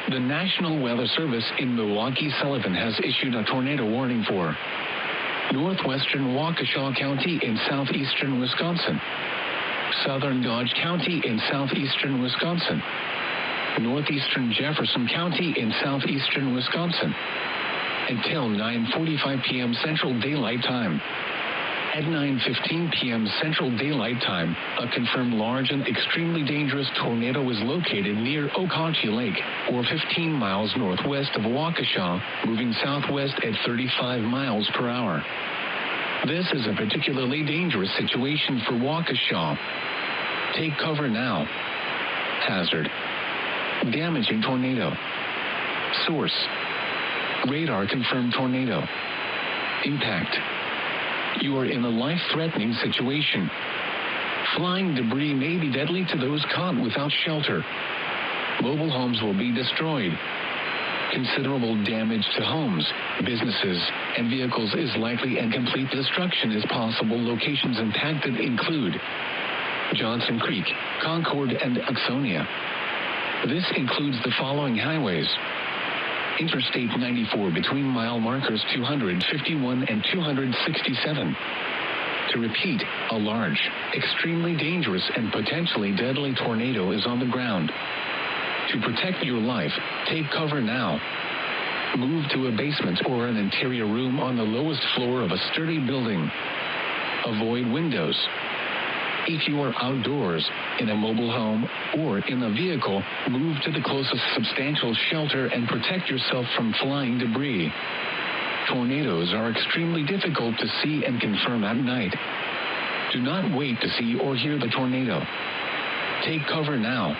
The National Weather Service in Milwaukee-Sullivan has issued a tornado warning for northwestern Waukesha County in southeastern Wisconsin, southern Dodge County in southeastern Wisconsin, northeastern Jefferson County in southeastern Wisconsin, until 9:45 p.m. Central Daylight Time. At 9:15 p.m. Central Daylight Time, a confirmed large and extremely dangerous tornado was located near Waukesha Lake, or 15 miles northwest of Waukesha, moving southwest at 35 miles per hour. This is a particularly dangerous situation for Waukesha. Take cover now. Hazard: damaging tornado. Source: radar confirmed tornado. Impact: you are in a life-threatening situation. Flying debris may be deadly to those caught without shelter. Mobile homes will be destroyed. Considerable damage to homes, businesses, and vehicles is likely, and complete destruction is possible. Locations impacted include Johnson Creek, Concord, and Uxonia. This includes the following highways: Interstate 94 between mile markers 251 and 267. To repeat, a large, extremely dangerous, and potentially deadly tornado is on the ground. To protect your life, take cover now. Move to a basement or an interior room on the lowest floor of a sturdy building. Avoid windows. If you are outdoors, in a mobile home, or in a vehicle, move to the closest substantial shelter and protect yourself from flying debris. Tornadoes are extremely difficult to see and confirm at night. Do not wait to see or hear the tornado. Take cover now.